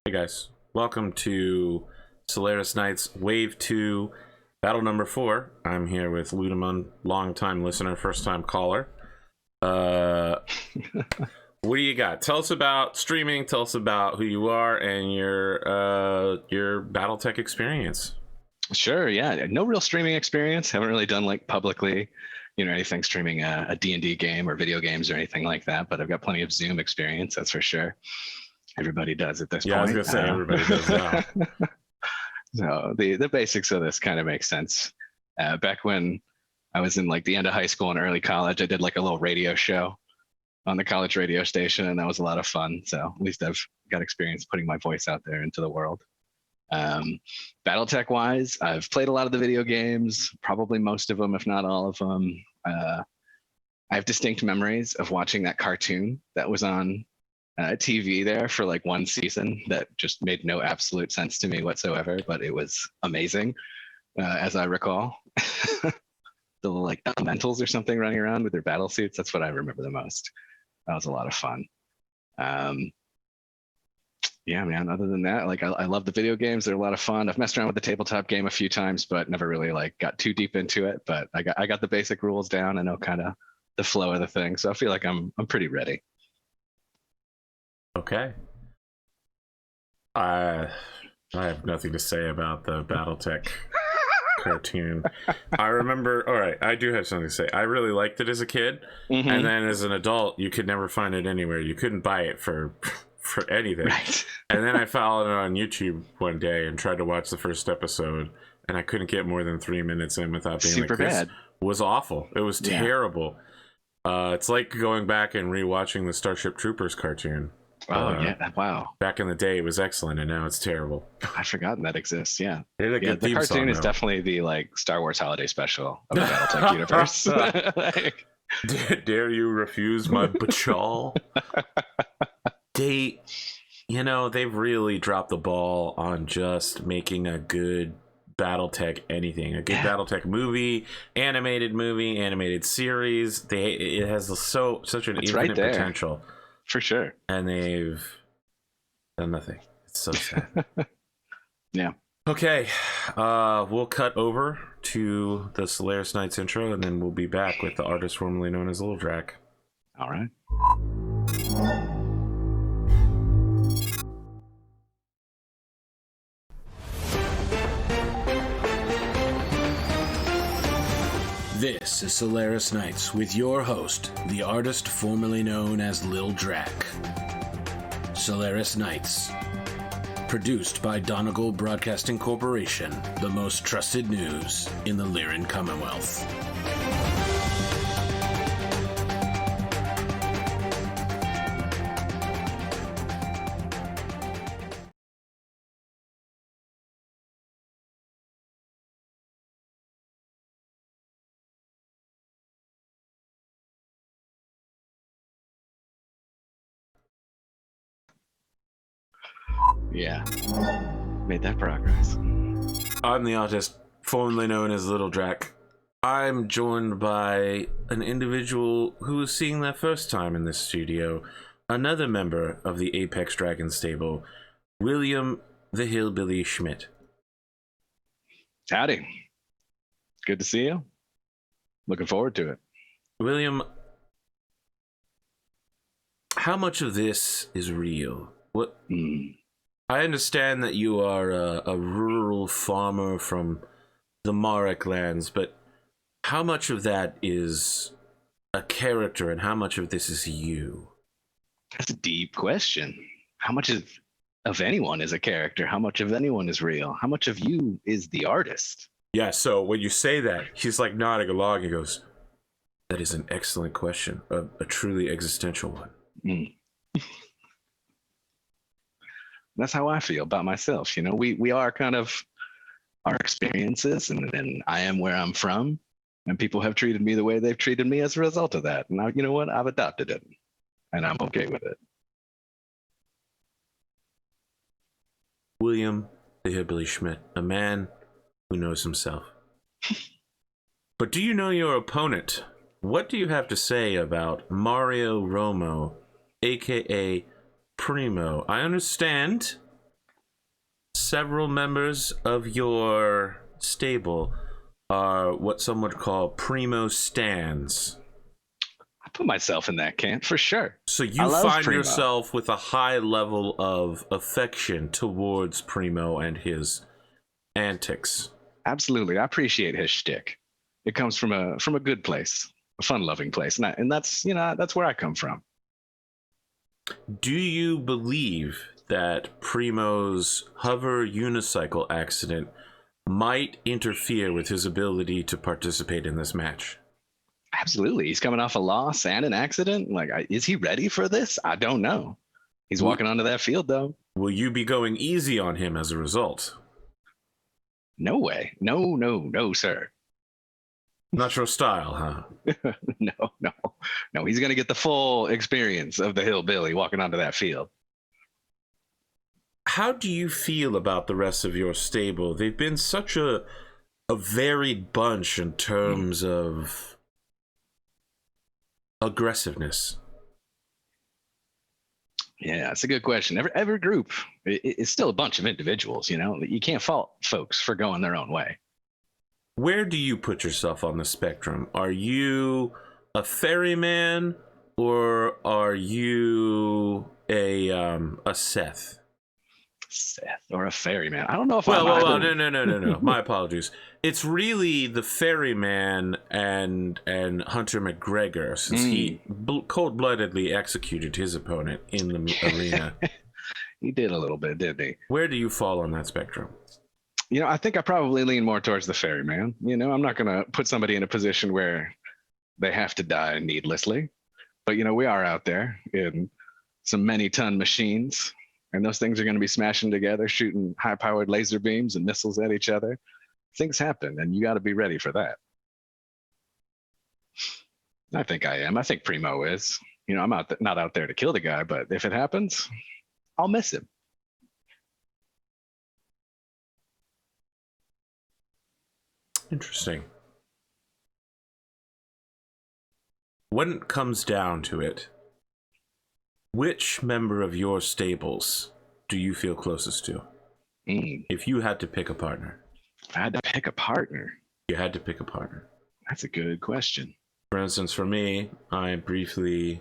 Hey guys, welcome to Solaris Nights Wave 2, Battle number 4. I'm here with ludemann, long-time listener, first-time caller. What do you got? Tell us about streaming, tell us about who you are, and your Battletech experience. Sure, yeah. No real streaming experience. Haven't really done like publicly, anything streaming a D&D game or video games or anything like that, but I've got plenty of Zoom experience, that's for sure. Everybody does at this point. Yeah, I was gonna say everybody does now. So the basics of this kind of make sense. Back when I was in like the end of high school and early college, I did like a little radio show on the college radio station, and that was a lot of fun. So at least I've got experience putting my voice out there into the world. Battletech wise, I've played a lot of the video games, probably most of them, if not all of them. I have distinct memories of watching that cartoon that was on TV there for like one season that just made no absolute sense to me whatsoever, but it was amazing, as I recall. The little like elementals or something running around with their battle suits, that's what I remember the most. That was a lot of fun. Yeah, man, other than that, like I love the video games. They're a lot of fun. I've messed around with the tabletop game a few times, but never really like got too deep into it. But I got the basic rules down. I know kind of the flow of the thing. So I feel like I'm pretty ready. Okay. I have nothing to say about the Battletech cartoon. I remember, all right, I do have something to say. I really liked it as a kid, and then as an adult, you could never find it anywhere. You couldn't buy it for anything. Right. And then I followed it on YouTube one day and tried to watch the first episode, and I couldn't get more than 3 minutes in without being super like, this bad. Was awful. It was terrible. It's like going back and rewatching the Starship Troopers cartoon. Oh, yeah. Wow. Back in the day, it was excellent, and now it's terrible. I've forgotten that exists. Yeah. The cartoon is definitely the like Star Wars holiday special of the Battletech universe. Like... Dare you refuse my bachal? They've really dropped the ball on just making a good Battletech anything. A good Battletech movie, animated series. It has such an infinite potential. For sure. And they've done nothing. It's so sad. Yeah. Okay. We'll cut over to the Solaris Nights intro, and then we'll be back with the artist formerly known as Little Drac. All right. This is Solaris Nights with your host, the artist formerly known as Lil Drac. Solaris Nights. Produced by Donegal Broadcasting Corporation, the most trusted news in the Lyran Commonwealth. Yeah, made that progress. I'm the artist formerly known as Little Drac. I'm joined by an individual who is seeing their first time in this studio, another member of the Apex Dragon stable, William the Hillbilly Schmidt. Howdy. Good to see you. Looking forward to it. William, how much of this is real? What? I understand that you are a rural farmer from the Marek lands, but how much of that is a character and how much of this is you? That's a deep question. How much of anyone is a character? How much of anyone is real? How much of you is the artist? Yeah, so when you say that, he's like nodding along. He goes, that is an excellent question, a truly existential one. That's how I feel about myself. We are kind of our experiences, and I am where I'm from, and people have treated me the way they've treated me as a result of that. And you know what? I've adopted it, and I'm okay with it. William the Hillbilly Schmidt, a man who knows himself. But do you know your opponent? What do you have to say about Mario Romo, aka Prim0? I understand several members of your stable are what some would call Prim0 stans. I put myself in that camp for sure. So I you love find Prim0. yourself with a high level of affection towards Prim0 and his antics. Absolutely, I appreciate his shtick. It comes from a good place, a fun-loving place, and that's that's where I come from. Do you believe that Prim0's hover unicycle accident might interfere with his ability to participate in this match? Absolutely, he's coming off a loss and an accident. Like, is he ready for this? I don't know. He's walking onto that field though. Will you be going easy on him as a result? No way. No, sir. Not your style, huh? No. He's going to get the full experience of the hillbilly walking onto that field. How do you feel about the rest of your stable? They've been such a varied bunch in terms of aggressiveness. Yeah, it's a good question. Every group is still a bunch of individuals. You can't fault folks for going their own way. Where do you put yourself on the spectrum? Are you a ferryman or are you a Seth? Seth or a ferryman? I don't know if well, no. My apologies. It's really the ferryman and Hunter McGregor, since he cold-bloodedly executed his opponent in the arena. He did a little bit, didn't he? Where do you fall on that spectrum? I think I probably lean more towards the ferryman. I'm not going to put somebody in a position where they have to die needlessly. But, we are out there in some many-ton machines, and those things are going to be smashing together, shooting high-powered laser beams and missiles at each other. Things happen, and you got to be ready for that. I think I am. I think Prim0 is. I'm not out there to kill the guy, but if it happens, I'll miss him. Interesting. When it comes down to it, which member of your stables do you feel closest to? If you had to pick a partner. If I had to pick a partner. You had to pick a partner. That's a good question. For instance, for me, I briefly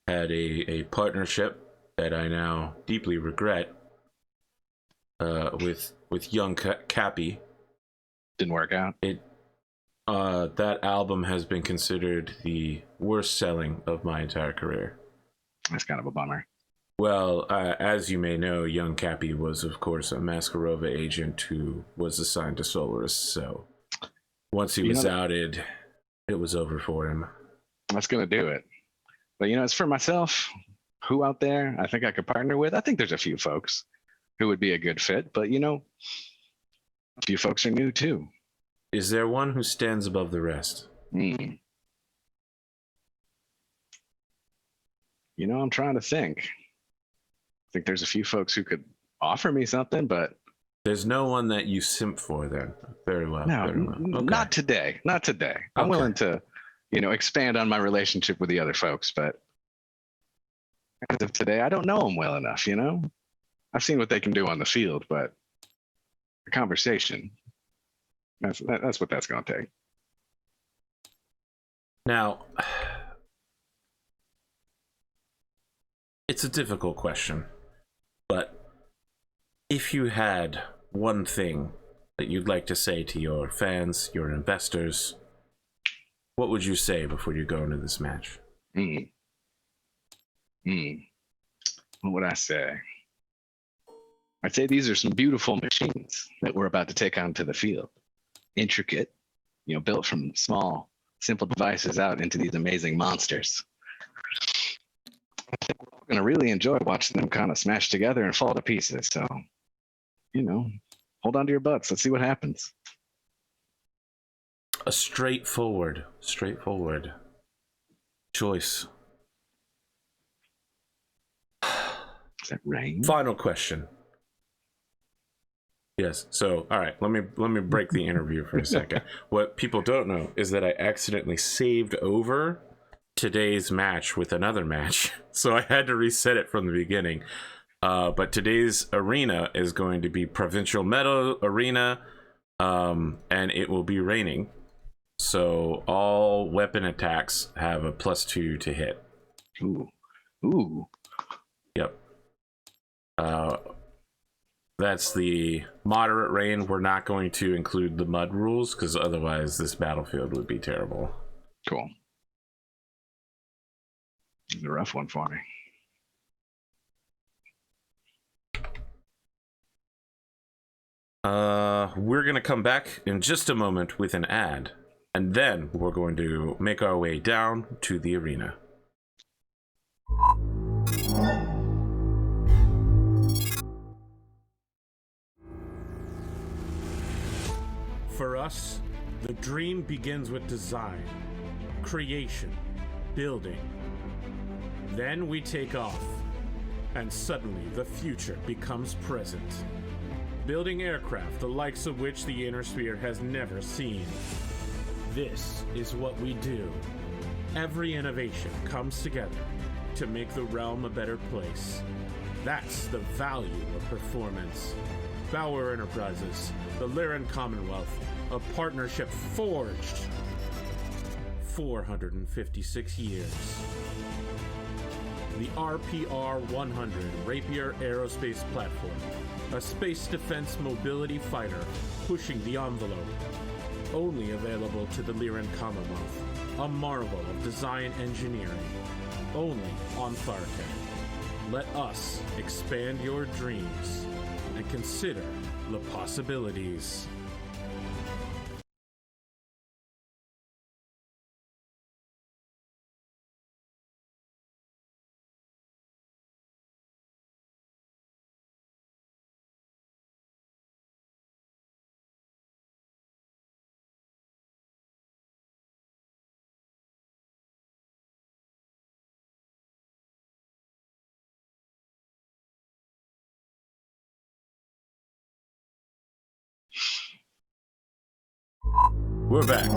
had a partnership that I now deeply regret with young Cappy. Didn't work out. That album has been considered the worst selling of my entire career. That's kind of a bummer. Well, as you may know, young Cappy was, of course, a Maskarova agent who was assigned to Solaris. So once he was outed, it was over for him. That's going to do it. But, as for myself, who out there I think I could partner with? I think there's a few folks who would be a good fit. But, a few folks are new, too. Is there one who stands above the rest? I'm trying to think. I think there's a few folks who could offer me something, but there's no one that you simp for then. Very well. No, very well. Okay. Not today. I'm willing to, expand on my relationship with the other folks, but as of today, I don't know them well enough, I've seen what they can do on the field, but a conversation, that's what that's going to take. Now, it's a difficult question, but if you had one thing that you'd like to say to your fans, your investors, what would you say before you go into this match? What would I say? I'd say these are some beautiful machines that we're about to take onto the field. Intricate, built from small, simple devices out into these amazing monsters. I think we're going to really enjoy watching them kind of smash together and fall to pieces. So, hold on to your butts. Let's see what happens. A straightforward choice. Is that rain? Final question. Yes. So, all right. Let me break the interview for a second. What people don't know is that I accidentally saved over today's match with another match, so I had to reset it from the beginning. But today's arena is going to be Provincial Meadow Arena, and it will be raining. So all weapon attacks have a +2 to hit. Ooh. Yep. That's the moderate rain. We're not going to include the mud rules because otherwise this battlefield would be terrible. Cool. It's a rough one for me. We're going to come back in just a moment with an ad, and then we're going to make our way down to the arena. For us, the dream begins with design, creation, building. Then we take off, and suddenly the future becomes present. Building aircraft the likes of which the inner sphere has never seen. This is what we do. Every innovation comes together to make the realm a better place. That's the value of performance. Bauer Enterprises, the Lyran Commonwealth, a partnership forged 456 years. The RPR-100 Rapier Aerospace Platform, a space defense mobility fighter pushing the envelope. Only available to the Lyran Commonwealth, a marvel of design engineering. Only on Tharkan. Let us expand your dreams and consider the possibilities. We're back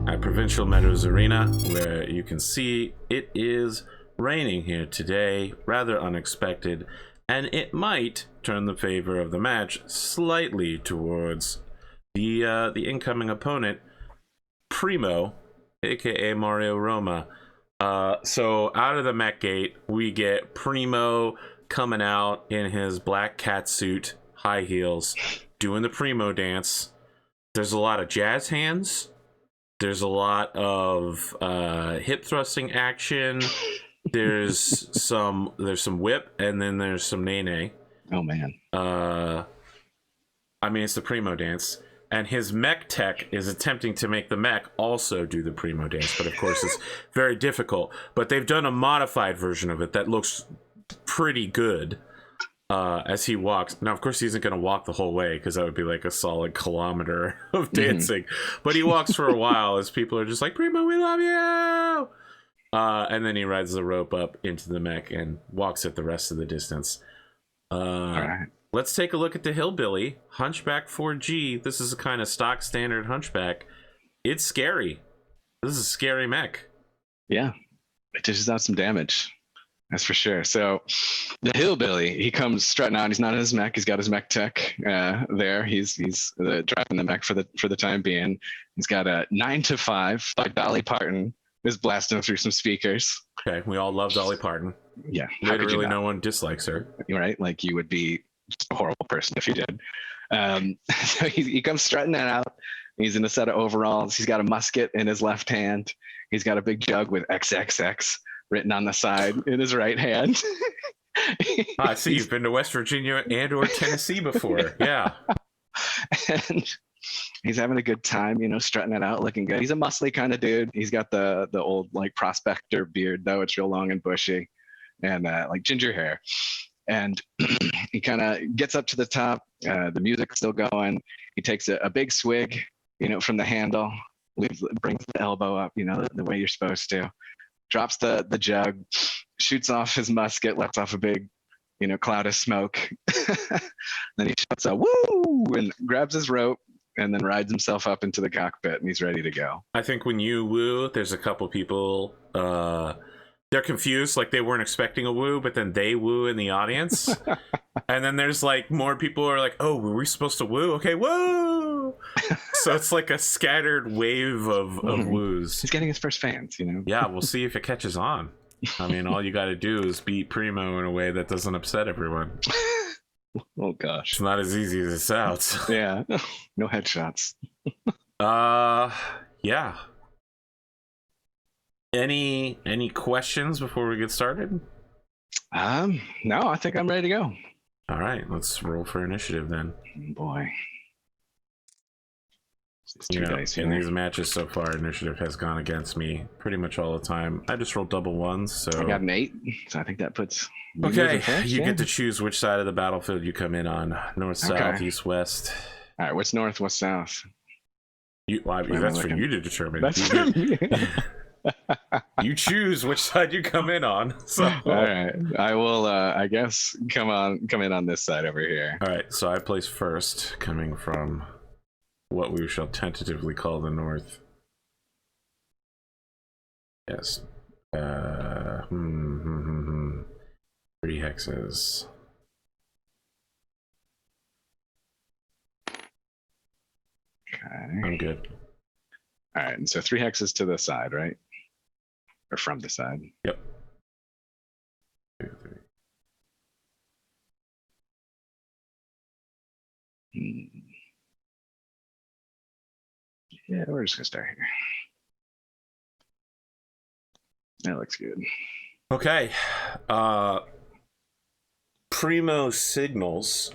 at Provincial Meadows Arena, where you can see it is raining here today, rather unexpected, and it might turn the favor of the match slightly towards the incoming opponent, Prim0, aka Mario Roma. So out of the Mech gate, we get Prim0 coming out in his black cat suit, high heels, doing the Prim0 dance. There's a lot of jazz hands. There's a lot of hip thrusting action. There's some whip, and then there's some nae. Oh man. I mean, it's the Prim0 dance, and his mech tech is attempting to make the mech also do the Prim0 dance, but of course it's very difficult. But they've done a modified version of it that looks pretty good. As he walks. Now, of course, he isn't going to walk the whole way because that would be like a solid kilometer of dancing. But he walks for a while as people are just like, Prim0, we love you! And then he rides the rope up into the mech and walks it the rest of the distance. All right. Let's take a look at the Hillbilly. Hunchback 4G. This is a kind of stock standard Hunchback. It's scary. This is a scary mech. Yeah. It dishes out some damage. That's for sure. So the Hillbilly, he comes strutting out. He's not in his mech. He's got his mech tech there. He's driving the mech for the time being. He's got a 9 to 5 by Dolly Parton is blasting through some speakers. Okay, we all love Dolly Parton. Yeah, literally no one dislikes her. Right? Like you would be just a horrible person if you did. So he comes strutting that out. He's in a set of overalls. He's got a musket in his left hand. He's got a big jug with XXX written on the side in his right hand. I see you've been to West Virginia and or Tennessee before. Yeah. And he's having a good time, strutting it out, looking good. He's a muscly kind of dude. He's got the old like prospector beard though. It's real long and bushy and like ginger hair. And he kind of gets up to the top. The music's still going. He takes a big swig, from the handle, brings the elbow up, the way you're supposed to. Drops the jug, shoots off his musket, lets off a big, cloud of smoke. Then he shouts out, woo, and grabs his rope and then rides himself up into the cockpit and he's ready to go. I think when you woo, there's a couple people that they're confused, like they weren't expecting a woo, but then they woo in the audience. And then there's like more people who are like, oh, were we supposed to woo? Okay, woo! So it's like a scattered wave of woos. He's getting his first fans, you know? Yeah, we'll see if it catches on. I mean, all you got to do is beat Prim0 in a way that doesn't upset everyone. Oh, gosh. It's not as easy as it sounds. Yeah. No headshots. Yeah. Any questions before we get started? No, I think I'm ready to go. All right, let's roll for initiative then. Boy. You know, in these matches so far, initiative has gone against me pretty much all the time. I just rolled double ones, so I got an 8, so I think that puts. Okay, you get to choose which side of the battlefield you come in on: north, south, east, west. All right, what's north? What's south? That's for you to determine. That's for me. You choose which side you come in on. So. All right, I will. I guess come in on this side over here. All right, so I place first, coming from what we shall tentatively call the north. Yes. 3 hexes. Okay. I'm good. All right, and so 3 hexes to the side, right? Or from the side. Yep. 2, 3. Yeah, we're just gonna start here. That looks good. Okay. Prim0 signals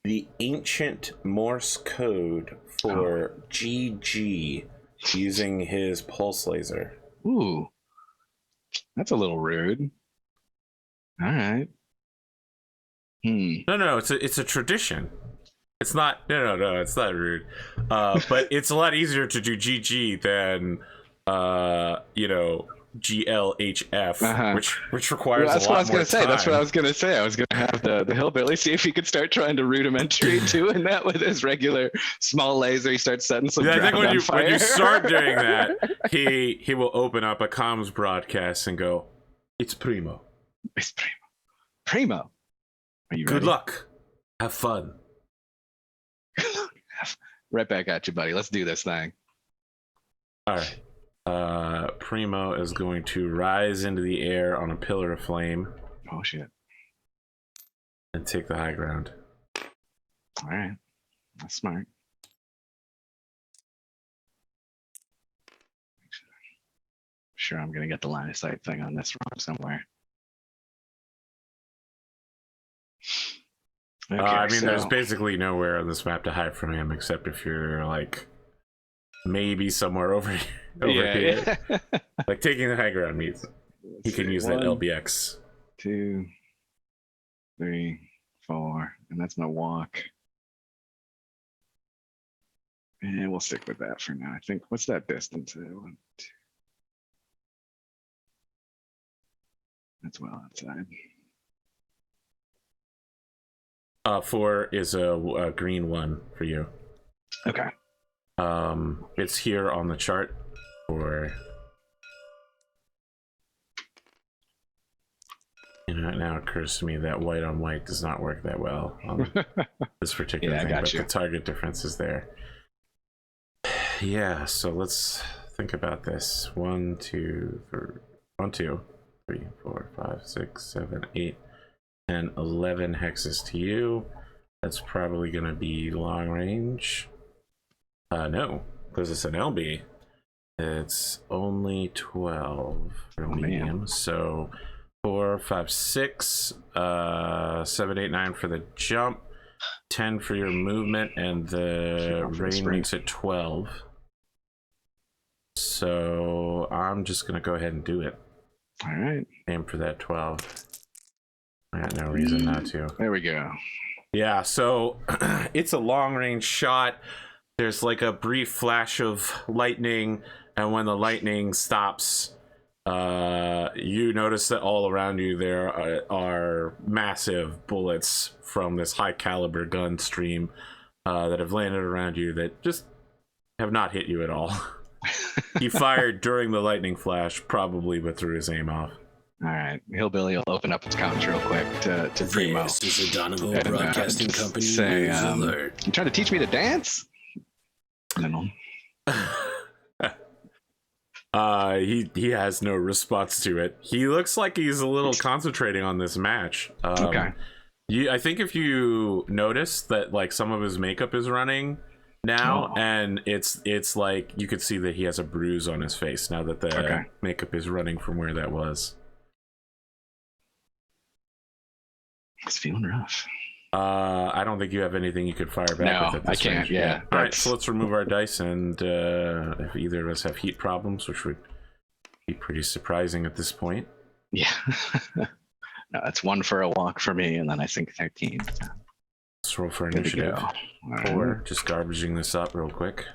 the ancient Morse code for GG using his pulse laser. Ooh, that's a little rude. All right. No, it's a tradition. It's not. No, it's not rude. But it's a lot easier to do GG than GLHF, which requires that's a what lot I was more gonna say. time. That's what I was gonna say. I was gonna have the hillbilly see if he could start trying to rudimentary doing that with his regular small laser. He starts setting some. Yeah, I think when you start doing that, he he will open up a comms broadcast and go, "It's Prim0. It's Prim0. Prim0. Are you ready? Good luck. Have fun." Right back at you, buddy. Let's do this thing. All right. Prim0 is going to rise into the air on a pillar of flame. Oh shit. And take the high ground. All right. That's smart. Sure, I'm gonna get the line of sight thing on this wrong somewhere. Okay, I mean, there's basically nowhere on this map to hide from him except if you're like maybe somewhere over here. Yeah. Like taking the high ground means he can use that 1, LBX. 2, 3, 4, and that's my walk. And we'll stick with that for now. I think. What's that distance? 1, 2. That's well outside. 4 is a green 1 for you. Okay. It's here on the chart for. You know, it now occurs to me that white on white does not work that well on this particular thing, but the target difference is there. Yeah, so let's think about this. 1, 2, 3, 4, 5, 6, 7, 8, 10, 11 hexes to you. That's probably going to be long range. No, because it's an LB. It's only 12 for medium. Man. So 4, 5, 6, 7, 8, 9 for the jump, 10 for your movement, and the rain makes it 12. So I'm just gonna go ahead and do it. All right. Aim for that 12. I got no reason not to. There we go. Yeah, so it's a long range shot. There's like a brief flash of lightning, and when the lightning stops, you notice that all around you there are massive bullets from this high caliber gun stream that have landed around you that just have not hit you at all. He fired during the lightning flash, probably, but threw his aim off. All right, Hillbilly will open up its comms real quick to Prim0. This is a Donegal Broadcasting Company say, news alert. You trying to teach me to dance? No. He has no response to it. He looks like he's a little concentrating on this match. Okay. I think if you notice that like some of his makeup is running now, and it's like you could see that he has a bruise on his face now that the makeup is running from where that was. It's feeling rough. I don't think you have anything you could fire back with at this I can't. range. Yeah. All right, so let's remove our dice, and if either of us have heat problems, which would be pretty surprising at this point. Yeah. No, that's 1 for a walk for me, and then I think 13. Let's roll for initiative. 4. Just garbaging this up real quick.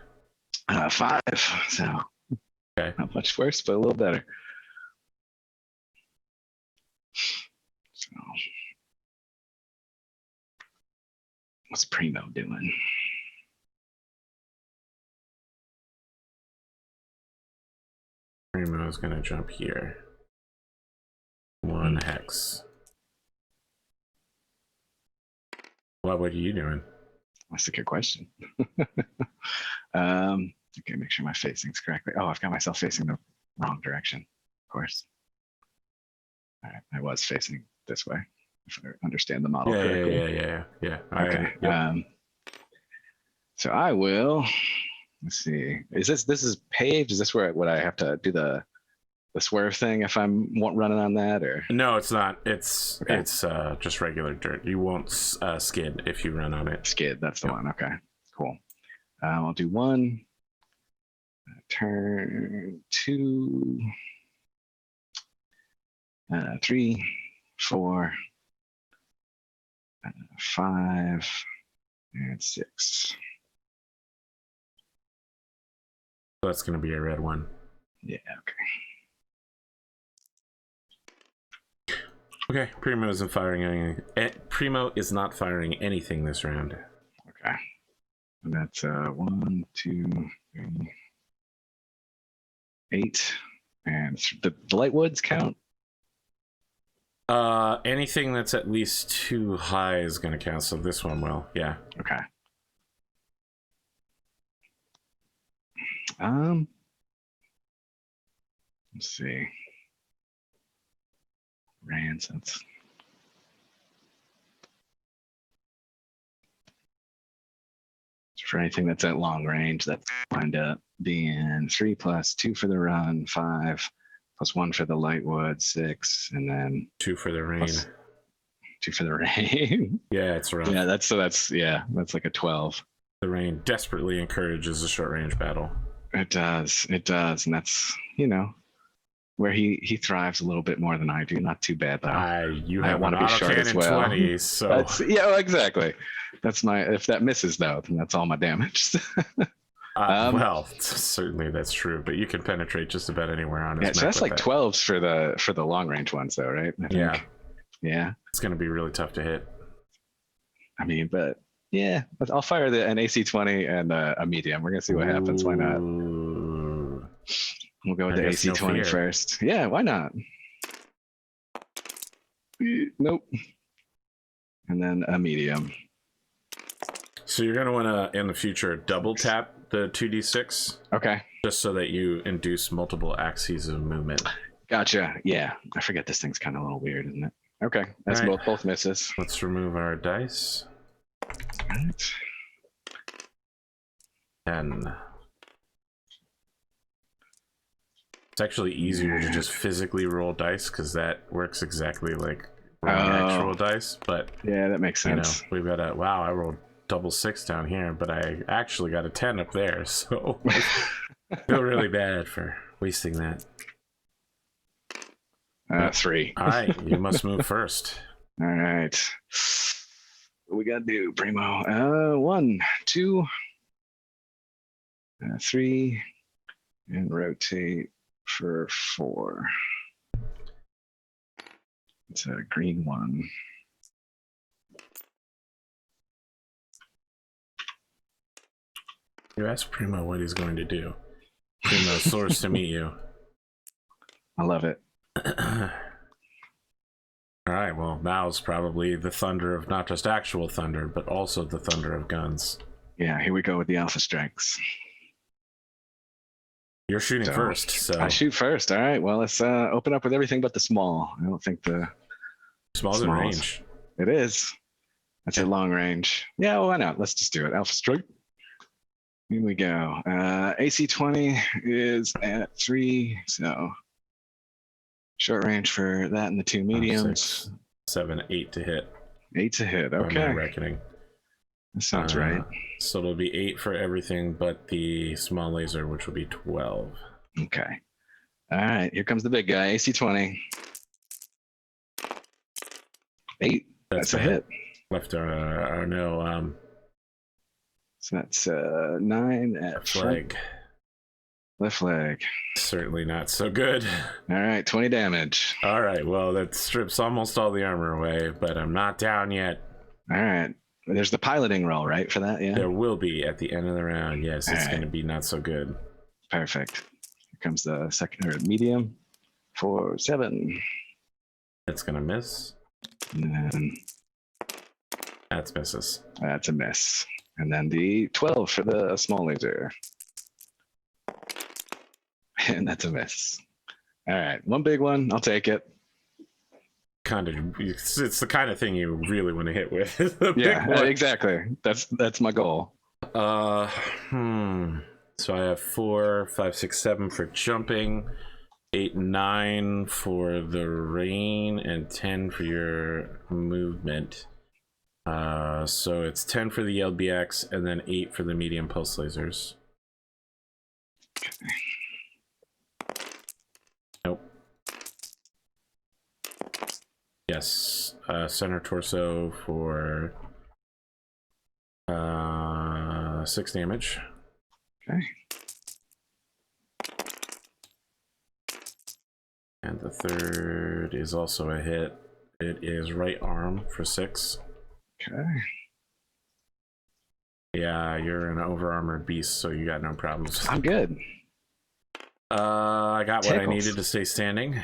5. So okay, not much worse, but a little better. So what's Prim0 doing? Prim0 is going to jump here. 1 hex. What are you doing? That's a good question. Okay, make sure my facing's correctly. Oh, I've got myself facing the wrong direction, of course. All right, I was facing this way, if I understand the model correctly. Yeah. Okay. Yep. So I will. Let's see. This is paved? Is this where what I have to do the swerve thing if I'm running on that, or? No, it's not. It's just regular dirt. You won't skid if you run on it. Skid. That's the one. Okay. Cool. I'll do 1. Turn 2. 3, 4, 5, and 6. So that's going to be a red one. Yeah, okay. Okay, Prim0 isn't firing anything. Prim0 is not firing anything this round. Okay. And that's 1, 2, 3, 8. And the light woods count? Anything that's at least 2 high is going to count, so this one will. Yeah. Okay. Let's see. That's for anything that's at long range, that's wind up being 3 plus 2 for the run, 5 plus 1 for the light wood, 6, and then 2 for the rain. 2 for the rain. Yeah, it's rough. Yeah, that's like a 12. The rain desperately encourages a short range battle. It does, and that's where he thrives a little bit more than I do. Not too bad though. You have an autocannon 20, so exactly. That's if that misses though, then that's all my damage. Well, certainly that's true, but you can penetrate just about anywhere on his so that's like 12s for the long range ones though, right? Yeah. It's gonna be really tough to hit. I mean, but yeah, I'll fire an AC 20 and a medium. We're gonna see what happens. Why not? We'll go with the AC 20 first. Yeah, why not? Nope. And then a medium. So you're gonna want to in the future double tap the 2d6. Okay. Just so that you induce multiple axes of movement. Gotcha. Yeah, I forget this thing's kind of a little weird, isn't it? Okay, that's both misses. Let's remove our dice. All right. 10. It's actually easier to just physically roll dice because that works exactly like rolling actual dice. But yeah, that makes sense. We've got I rolled double 6 down here, but I actually got a 10 up there, so I feel really bad for wasting that. 3. All right, you must move first. All right. What we gotta do, Prim0? 1, 2, 3, and rotate for 4. It's a green one. You ask Prim0 what he's going to do. Prim0 soars to meet you. I love it. All right, well, now's probably the thunder of not just actual thunder, but also the thunder of guns. Yeah, here we go with the alpha strikes. You're shooting first, so I shoot first. All right, well, let's open up with everything but the small. I don't think the small's in range. It is. That's a long range. Yeah, well, why not? Let's just do it. Alpha strike. Here we go. AC 20 is at 3, so short range for that and the 2 mediums. 6, 7, 8 to hit. 8 to hit. By Okay. my reckoning. That sounds right. So it'll be 8 for everything but the small laser, which will be 12. Okay. All right. Here comes the big guy. AC 20. 8. That's a hit. Left no. So that's 9 at flag. Left leg. Certainly not so good. All right, 20 damage. All right, well, that strips almost all the armor away, but I'm not down yet. All right. There's the piloting roll, right, for that? Yeah. There will be at the end of the round. Yes, it's going to be not so good. Perfect. Here comes the second or medium for 7. It's going to miss. And then That's misses. that's a miss. And then the 12 for the small laser. And that's a miss. All right, one big one. I'll take it. It's the kind of thing you really want to hit with. Yeah, exactly. That's my goal. So I have 4, 5, 6, 7 for jumping, 8, 9 for the rain, and 10 for your movement. So it's 10 for the LBX and then 8 for the medium pulse lasers. Nope. Yes, center torso for 6 damage. Okay. And the third is also a hit. It is right arm for 6. Okay. Yeah, you're an over armored beast, so you got no problems. I'm good. I got what I needed to stay standing.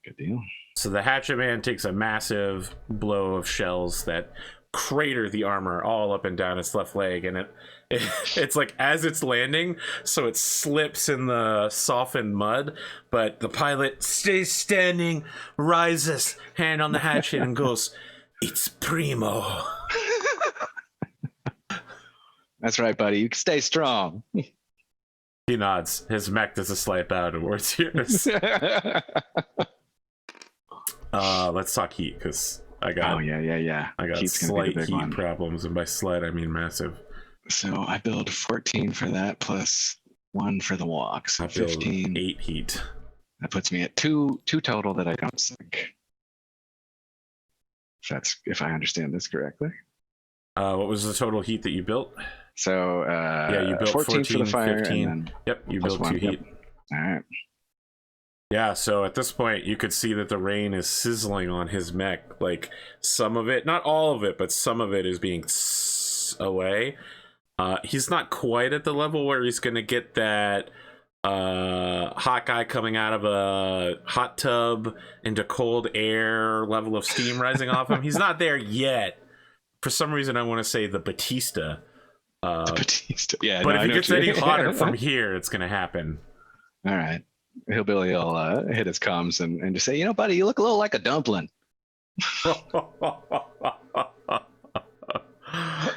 Good deal. So the hatchet man takes a massive blow of shells that crater the armor all up and down its left leg, and it's like as it's landing, so it slips in the softened mud, but the pilot stays standing, rises, hand on the hatchet, and goes, "It's Prim0." That's right, buddy. You can stay strong. He nods. His mech does a slight bow towards yours. Let's talk heat, because I got I got Heat's slight heat heat problems, and by slight I mean massive. So I build 14 for that plus 1 for the walk. So I build 15. 8 heat. That puts me at two total that I don't sink. If I understand this correctly. What was the total heat that you built? So yeah, you built 14 for the fire, 15. and then Yep, you built 2 heat. Yep. All right. Yeah, so at this point, you could see that the rain is sizzling on his mech. Like, some of it, not all of it, but some of it is being away. He's not quite at the level where he's going to get that hot guy coming out of a hot tub into cold air level of steam rising off him. He's not there yet. For some reason, I want to say the Batista. The Batista. Yeah, but if he gets any hotter from here, it's going to happen. All right. Hillbilly will hit his comms and just say, "You know, buddy, you look a little like a dumpling." All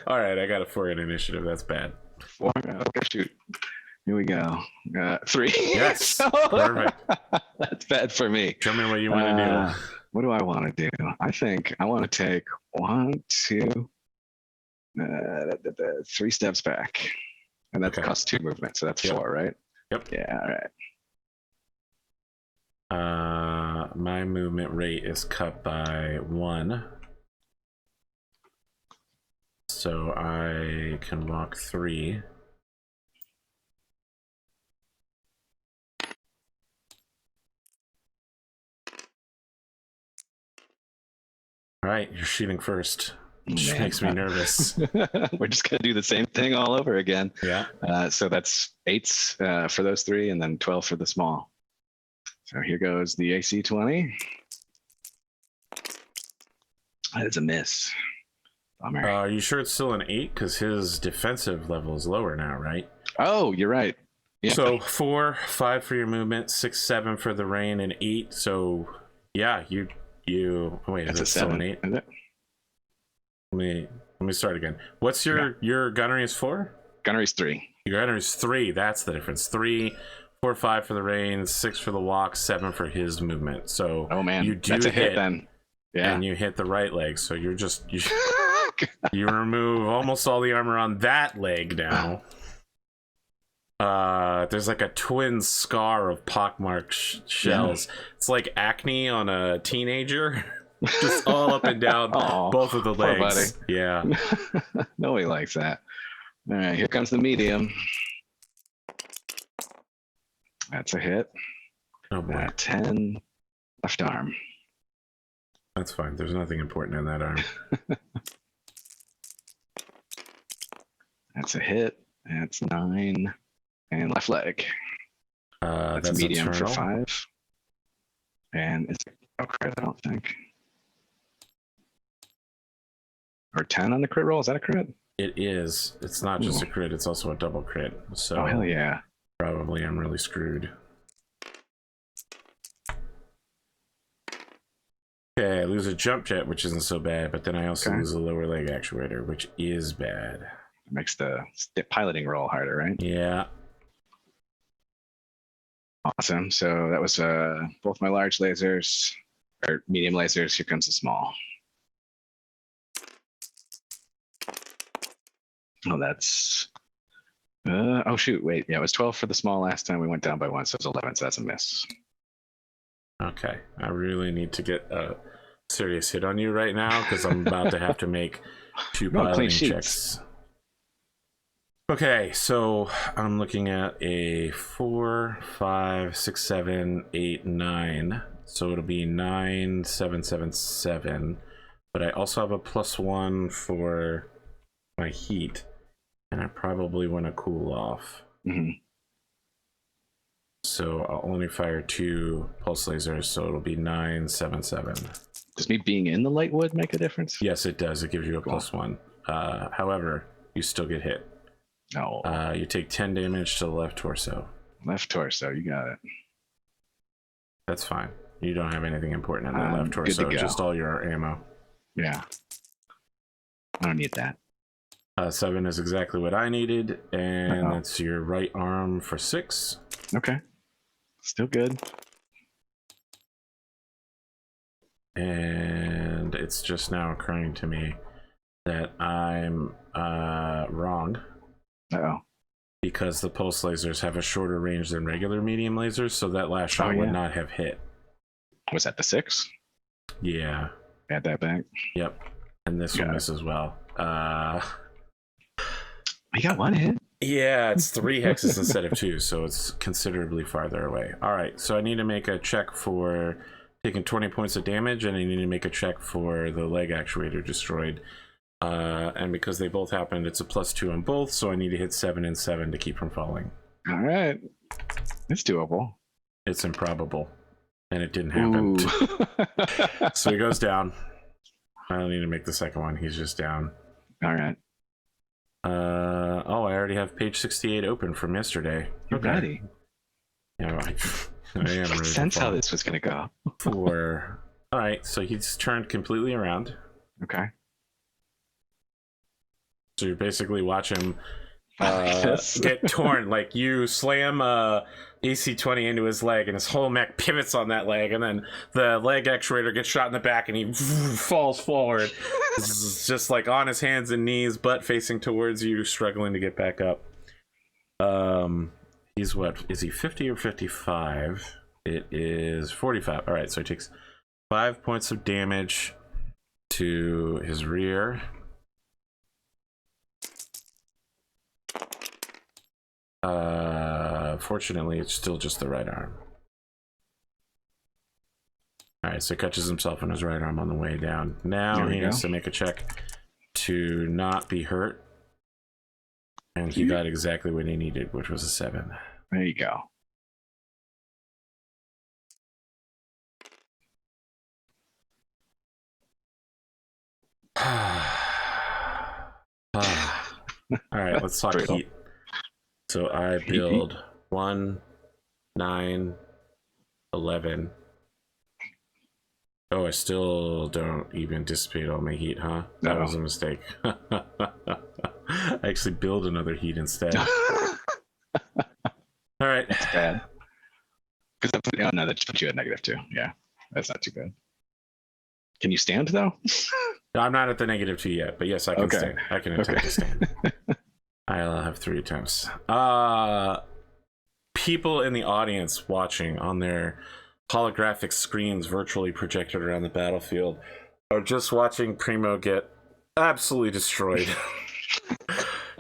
right, I got a 4 in initiative. That's bad. 4. Okay, shoot. Here we go. 3. Yes. Perfect. That's bad for me. Tell me what you want to do. What do I want to do? I think I want to take 1, 2, 3 steps back, and that costs 2 movement, so that's 4, right? Yep. Yeah. All right. My movement rate is cut by 1, so I can walk 3. All right, you're shooting first, which makes me nervous. We're just gonna do the same thing all over again. Yeah. So that's 8s for those 3, and then 12 for the small. So here goes the AC 20. That's a miss. Bummer. Are you sure it's still an 8? Because his defensive level is lower now, right? Oh, you're right. Yeah. So 4, 5 for your movement, 6, 7 for the rain, and 8. So yeah, you. Wait, That's is it a still 7, an 8? is it? Let me start again. What's your gunnery is 4? Gunnery's 3. Your gunnery is 3. That's the difference. 3, 4, 5 for the rain, 6 for the walk, 7 for his movement. So Oh man, you do that's a hit then. Yeah. And you hit the right leg. So you you remove almost all the armor on that leg now. There's like a twin scar of pockmarked shells. Yeah. It's like acne on a teenager. Just all up and down both of the legs. Buddy. Yeah. Nobody likes that. All right, here comes the medium. That's a hit. Oh boy. 10 left arm. That's fine. There's nothing important in that arm. That's a hit. That's 9. And left leg. That's medium for 5. And it's a crit, I don't think. Or 10 on the crit roll. Is that a crit? It is. It's not just a crit. It's also a double crit. So oh, hell yeah. Probably I'm really screwed. Okay, I lose a jump jet, which isn't so bad, but then I also lose a lower leg actuator, which is bad. It makes the piloting roll harder, right? Yeah. Awesome. So that was both my large lasers, or medium lasers. Here comes the small. Oh, that's... oh, shoot. Wait. Yeah, it was 12 for the small last time. We went down by 1, so it was 11, so that's a miss. Okay, I really need to get a serious hit on you right now because I'm about to have to make 2 piloting checks. Okay, so I'm looking at a 4, 5, 6, 7, 8, 9. So it'll be 9, 7, 7, 7. But I also have a +1 for my heat, and I probably want to cool off. Mm-hmm. So I'll only fire 2 pulse lasers, so it'll be 9, 7, 7. Does me being in the light wood make a difference? Yes, it does. It gives you a +1. However, you still get hit. No. You take 10 damage to the left torso. Left torso, you got it. That's fine. You don't have anything important in the left torso, just all your ammo. Yeah. I don't need that. 7 is exactly what I needed, and that's your right arm for 6. Okay. Still good. And it's just now occurring to me that I'm wrong. Uh-oh. Because the pulse lasers have a shorter range than regular medium lasers, so that last shot would not have hit. Was that the 6? Yeah. Add that back. Yep. And this will miss as well. You got 1 hit? Yeah, it's 3 hexes instead of 2, so it's considerably farther away. All right, so I need to make a check for taking 20 points of damage, and I need to make a check for the leg actuator destroyed. And because they both happened, it's a +2 on both, so I need to hit 7 and 7 to keep from falling. All right. It's doable. It's improbable, and it didn't happen. So he goes down. I don't need to make the second one. He's just down. All right. Oh, I already have page 68 open from yesterday. You're ready. Yeah, I am ready. Sense how this was going to go. 4. All right, so he's turned completely around. Okay. So you basically watch him get torn. Like you slam AC-20 into his leg, and his whole mech pivots on that leg, and then the leg actuator gets shot in the back, and he falls forward. It's just like on his hands and knees, butt facing towards you, struggling to get back up. He's what? Is he 50 or 55? It is 45. All right, so he takes 5 points of damage to his rear. Fortunately, it's still just the right arm. Alright, so he catches himself on his right arm on the way down. Now he has to make a check to not be hurt. And he got exactly what he needed, which was a 7. There you go. All right, let's talk Brutal. heat. So I build 1, 9, 11. Oh, I still don't even dissipate all my heat, huh? That was a mistake. I actually build another heat instead. All right. That's bad. Because no, that put you at -2. Yeah, that's not too bad. Can you stand though? No, I'm not at the -2 yet, but yes, I can stand. I can attempt to stand. I'll have 3 attempts. People in the audience watching on their holographic screens virtually projected around the battlefield are just watching Prim0 get absolutely destroyed.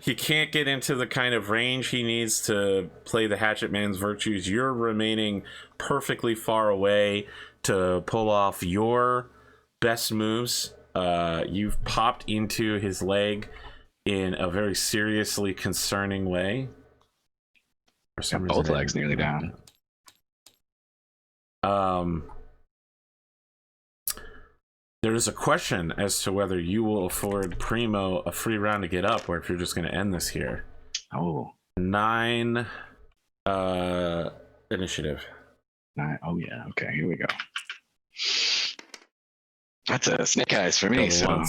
He can't get into the kind of range he needs to play the Hatchet Man's virtues. You're remaining perfectly far away to pull off your best moves. You've popped into his leg in a very seriously concerning way. For some reason, both legs nearly down. There is a question as to whether you will afford Prim0 a free round to get up, or if you're just going to end this here. Oh. 9 initiative. 9. Oh yeah. Okay, here we go. That's a snake eyes for me. So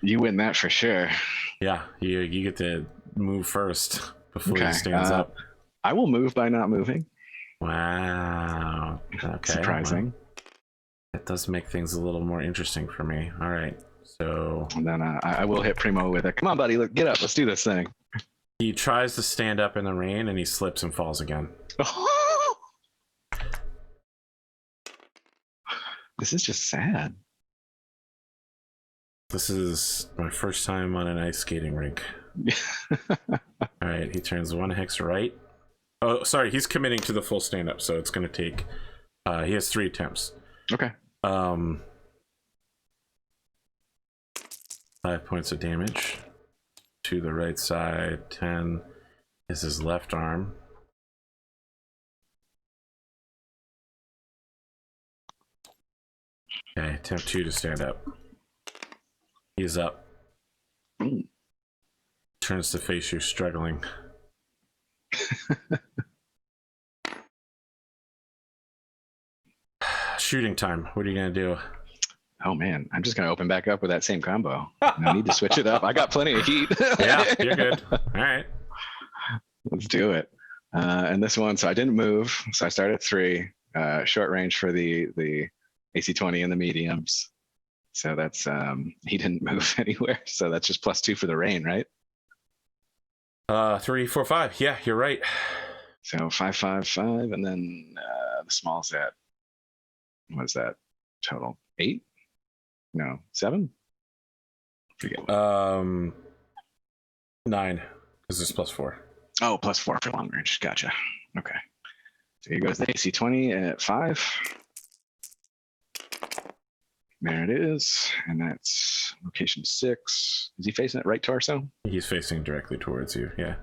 you win that for sure. Yeah, you get to move first before he stands up. I will move by not moving. Wow. Okay. Surprising. Well, that does make things a little more interesting for me. All right. So. And then I will hit Prim0 with it. Come on, buddy. Look, get up. Let's do this thing. He tries to stand up in the rain and he slips and falls again. This is just sad. This is my first time on an ice skating rink. All right. He turns 1 hex right. Oh, sorry. He's committing to the full stand up. So it's going to take. He has 3 attempts. Okay. 5 points of damage to the right side. 10 is his left arm. Okay, attempt 2 to stand up. He is up. Turns to face you, struggling. Shooting time. What are you gonna do? Oh man, I'm just gonna open back up with that same combo. No need to switch it up. I got plenty of heat. Yeah, you're good. All right. Let's do it. And this one, so I didn't move, so I started at 3. Short range for the AC-20 and the mediums. So that's he didn't move anywhere. So that's just +2 for the rain, right? 3, 4, 5. Yeah, you're right. So 5, 5, 5, and then the small's at, what is that total? 8? No, 7? Forget what. 9, because it's +4. Oh, +4 for long range. Gotcha. Okay. So here goes the AC-20 at 5. There it is, and that's location 6. Is he facing it right torso? He's facing directly towards you. Yeah.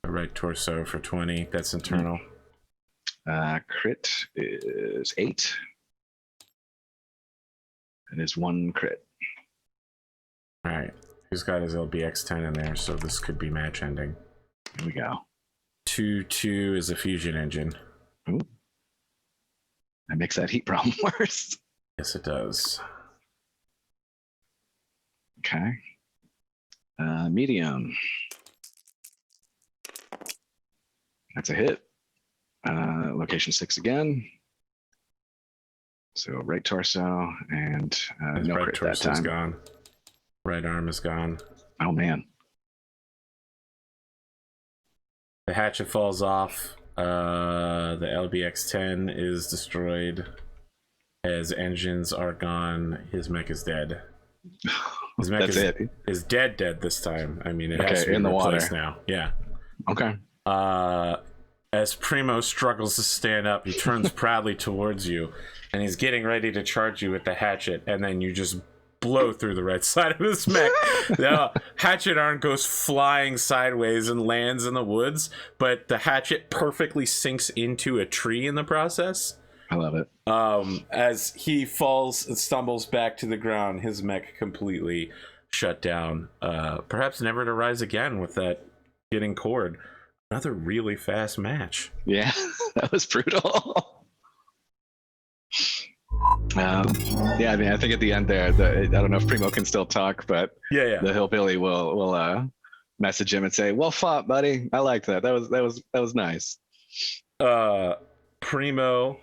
Right torso for 20. That's internal. Crit is 8. It is 1 crit. All right. He's got his LBX-10 in there, so this could be match ending. Here we go. 2-2 is a fusion engine. Ooh. That makes that heat problem worse. Yes, it does. Okay. Medium. That's a hit. Location 6 again. So right torso and no right crit torso that time. is gone. Right arm is gone. Oh man. The hatchet falls off. The LBX-10 is destroyed. His engines are gone. His mech is dead. His mech is dead this time. I mean, it has to be in the replaced now. Yeah. Okay. As Prim0 struggles to stand up, he turns proudly towards you, and he's getting ready to charge you with the hatchet, and then you just blow through the right side of his mech. The hatchet arm goes flying sideways and lands in the woods, but the hatchet perfectly sinks into a tree in the process. I love it. As he falls and stumbles back to the ground, his mech completely shut down, perhaps never to rise again with that getting cord. Another really fast match. Yeah, that was brutal. Yeah, I mean, I think at the end there, I don't know if Primo can still talk, but Yeah. the Hillbilly will message him and say, "Well fought, buddy. I liked that. That was nice." Primo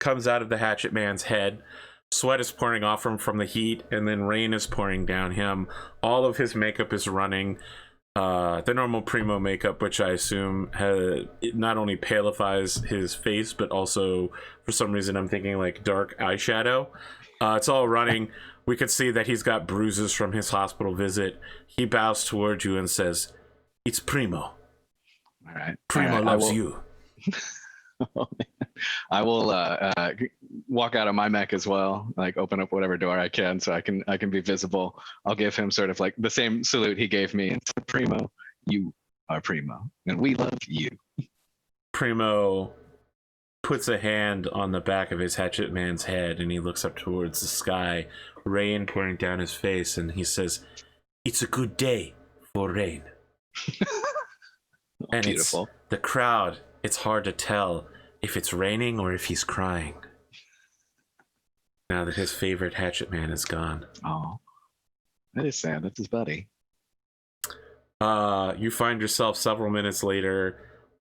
comes out of the Hatchet Man's head. Sweat is pouring off him from the heat, and then rain is pouring down him. All of his makeup is running. The normal Primo makeup, which I assume it not only palifies his face, but also, for some reason, I'm thinking like dark eyeshadow. It's all running. We could see that he's got bruises from his hospital visit. He bows towards you and says, "It's Primo. All right. Primo loves you." Oh, I will walk out of my mech as well, like open up whatever door I can so I can be visible. I'll give him sort of like the same salute he gave me and say, "Primo, you are Primo, and we love you." Primo puts a hand on the back of his Hatchet Man's head, and he looks up towards the sky, rain pouring down his face, and he says, "It's a good day for rain." And beautiful. The crowd, it's hard to tell if it's raining or if he's crying now that his favorite Hatchet Man is gone. Oh, that is sad. That's his buddy. You find yourself several minutes later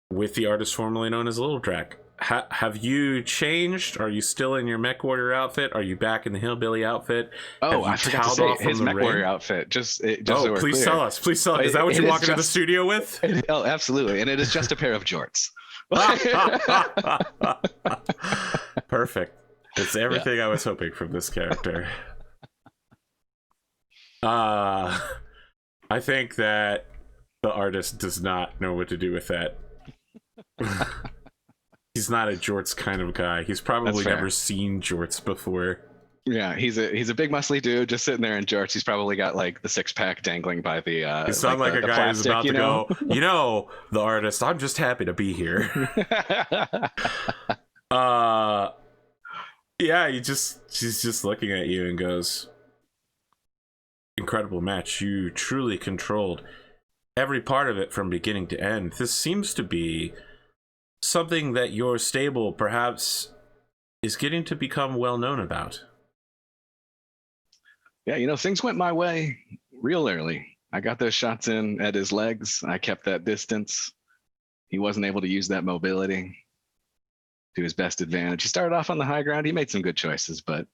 with the artist formerly known as Little Drac. Have you changed? Are you still in your Mech Warrior outfit? Are you back in the Hillbilly outfit? Oh, I forgot to say his Mech Warrior outfit. Just so we're please clear. Tell us. Please tell us. Is that what you walk into the studio with? Oh, absolutely. And it is just a pair of jorts. Perfect. It's everything I was hoping from this character. I think that the artist does not know what to do with that. He's not a jorts kind of guy. He's probably never seen jorts before. Yeah, he's a big muscly dude just sitting there in jorts. He's probably got like the 6-pack dangling by the you sound like a guy who's about to go, the artist, I'm just happy to be here. Yeah, she's just looking at you and goes, "Incredible match. You truly controlled every part of it from beginning to end. This seems to be something that your stable perhaps is getting to become well known about." Yeah, things went my way real early. I got those shots in at his legs. I kept that distance. He wasn't able to use that mobility to his best advantage. He started off on the high ground. He made some good choices, but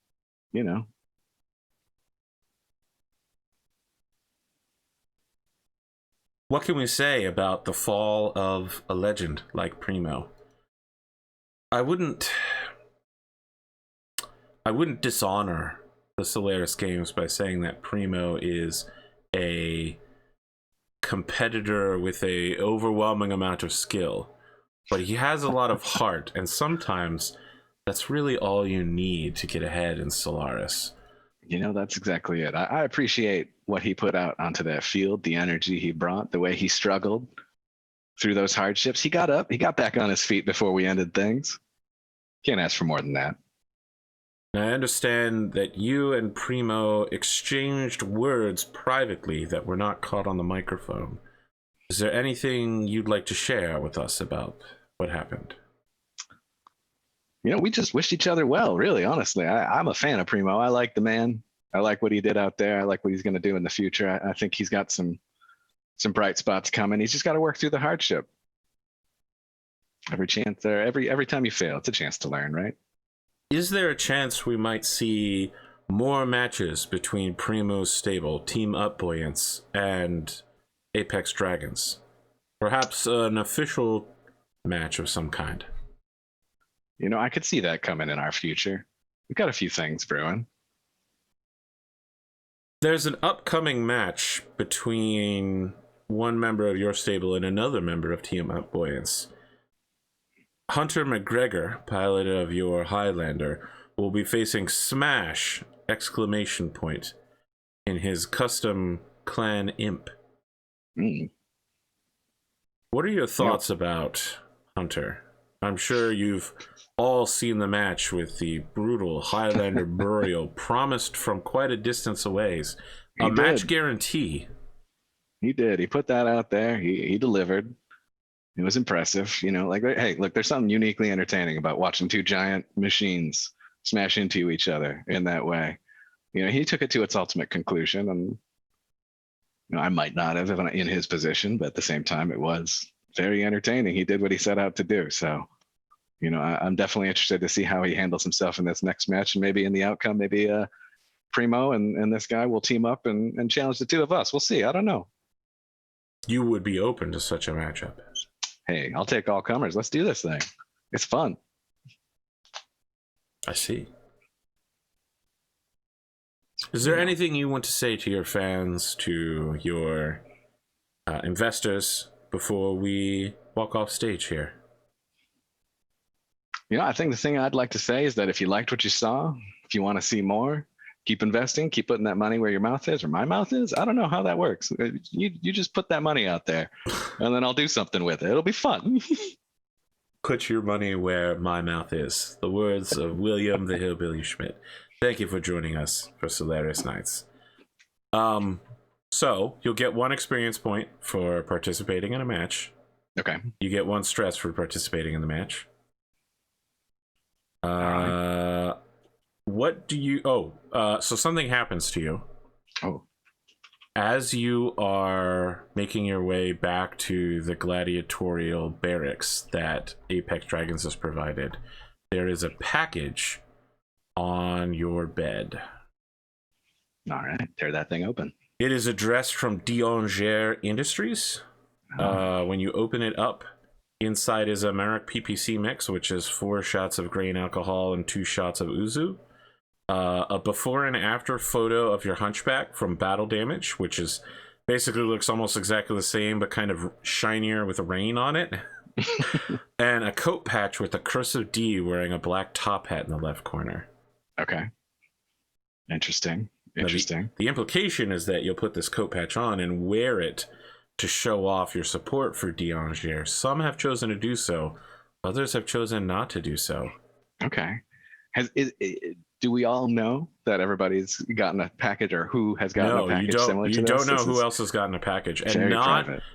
What can we say about the fall of a legend like Primo? I wouldn't dishonor the Solaris games by saying that Primo is a competitor with a overwhelming amount of skill, but he has a lot of heart, and sometimes that's really all you need to get ahead in Solaris. That's exactly it. I appreciate what he put out onto that field, the energy he brought, the way he struggled through those hardships. He got up, he got back on his feet before we ended things. Can't ask for more than that. I understand that you and Primo exchanged words privately that were not caught on the microphone. Is there anything you'd like to share with us about what happened? We just wished each other well, really, honestly. I'm a fan of Primo. I like the man. I like what he did out there. I like what he's going to do in the future. I think he's got some bright spots coming. He's just got to work through the hardship. Every chance there, every time you fail, it's a chance to learn, right? Is there a chance we might see more matches between Primo's stable, Team Up Buoyance, and Apex Dragons? Perhaps an official match of some kind? I could see that coming in our future. We've got a few things brewing. There's an upcoming match between one member of your stable and another member of Team Up Buoyance. Hunter McGregor, pilot of your Highlander, will be facing Smash! In his custom clan imp. What are your thoughts about Hunter? I'm sure you've all seen the match with the brutal Highlander Burial promised from quite a distance away. A match guarantee. He did. He put that out there. He delivered. It was impressive. You know, like, hey, look, there's something uniquely entertaining about watching two giant machines smash into each other in that way. You know, he took it to its ultimate conclusion, and you know, I might not have in his position, but at the same time, it was very entertaining. He did what he set out to do. So, you know, I'm definitely interested to see how he handles himself in this next match, and maybe in the outcome, maybe Prim0 and this guy will team up and challenge the two of us. We'll see. I don't know. You would be open to such a matchup? Hey, I'll take all comers. Let's do this thing. It's fun. I see. Is there anything you want to say to your fans, to your investors, before we walk off stage here? You know, I think the thing I'd like to say is that if you liked what you saw, if you want to see more, keep investing, keep putting that money where your mouth is, or my mouth is. I don't know how that works. You just put that money out there, and then I'll do something with it. It'll be fun. Put your money where my mouth is. The words of William the Hillbilly Schmidt. Thank you for joining us for Solaris Nights. So you'll get 1 experience point for participating in a match. Okay. You get 1 stress for participating in the match. What do you... so something happens to you. Oh. As you are making your way back to the gladiatorial barracks that Apex Dragons has provided, there is a package on your bed. All right, tear that thing open. It is addressed from Diongere Industries. When you open it up, inside is a Merrick PPC mix, which is 4 shots of grain alcohol and 2 shots of Uzu. A before and after photo of your hunchback from Battle Damage, which is basically looks almost exactly the same, but kind of shinier with a rain on it. And a coat patch with a cursive D wearing a black top hat in the left corner. Okay. Interesting. The implication is that you'll put this coat patch on and wear it to show off your support for Diongere. Some have chosen to do so. Others have chosen not to do so. Okay. Do we all know that everybody's gotten a package, or who has gotten a package similar to this? You don't know who else has gotten a package. And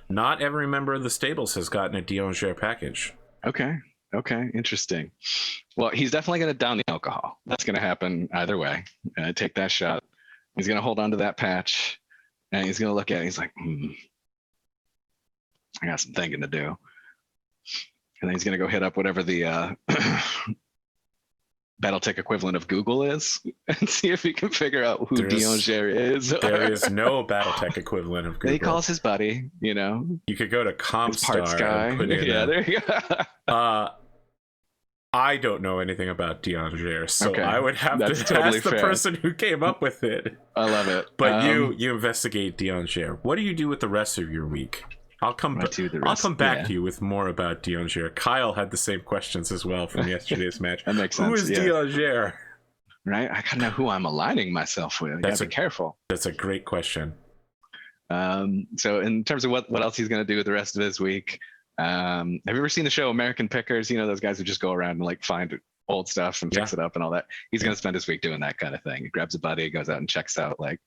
not every member of the stables has gotten a Diongere package. Okay. Interesting. Well, he's definitely going to down the alcohol. That's going to happen either way. Take that shot. He's going to hold on to that patch, and he's going to look at it. He's like, I got some thinking to do. And then he's going to go hit up whatever the Battletech equivalent of Google is and see if he can figure out who Diongere is. There is no Battletech equivalent of Google. He calls his buddy, you know. You could go to Comstar and put in there you go. I don't know anything about Diongere, so okay. I would have to totally ask the person who came up with it. I love it. But you investigate Diongere. What do you do with the rest of your week? I'll come back to you with more about Diongere. Kyle had the same questions as well from yesterday's match. That makes sense. Who is Diongere? Right? I gotta know who I'm aligning myself with. You gotta be careful. That's a great question. So in terms of what else he's gonna do with the rest of his week, have you ever seen the show American Pickers? You know, those guys who just go around and like find old stuff and fix it up and all that. He's gonna spend his week doing that kind of thing. He grabs a buddy, goes out and checks out like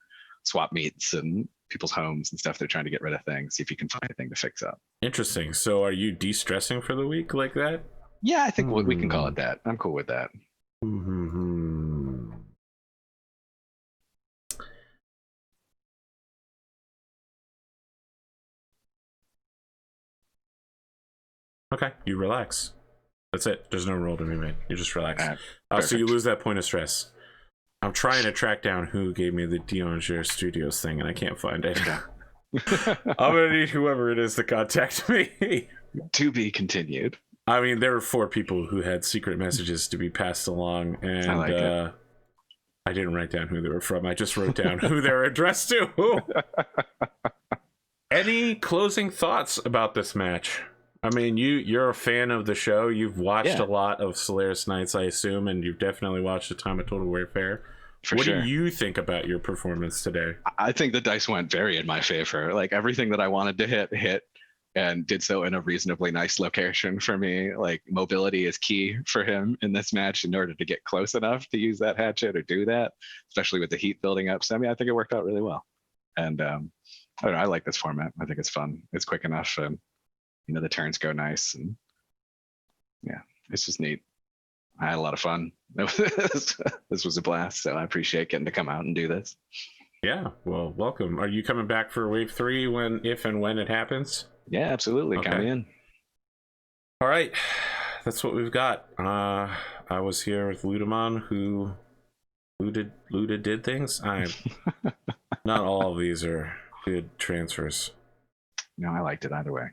swap meets and people's homes and stuff. They're trying to get rid of things, see if you can find anything to fix up. Interesting. So are you de-stressing for the week like that? Yeah, I think we can call it that. I'm cool with that. Okay, you relax. That's it. There's no roll to be made. You just relax. So you lose that point of stress. I'm trying to track down who gave me the Diongere Studios thing, and I can't find it. I'm gonna need whoever it is to contact me. To be continued. I mean, there were 4 people who had secret messages to be passed along, and I didn't write down who they were from. I just wrote down who they were addressed to. Any closing thoughts about this match? I mean, you're a fan of the show. You've watched a lot of Solaris Nights, I assume, and you've definitely watched a ton of Total Warfare. What do you think about your performance today? I think the dice went very in my favor. Like everything that I wanted to hit. and did so in a reasonably nice location for me. Like mobility is key for him in this match in order to get close enough to use that hatchet or do that, especially with the heat building up. So I mean, I think it worked out really well. And I don't know, I like this format. I think it's fun. It's quick enough, and the turns go nice, and yeah, it's just neat. I had a lot of fun. This was a blast. So I appreciate getting to come out and do this. Yeah, well, welcome. Are you coming back for Wave 3 if and when it happens? Yeah, absolutely. Okay. Count me in. All right, that's what we've got. I was here with Ludemann, who did things. Not all of these are good transfers. No, I liked it either way.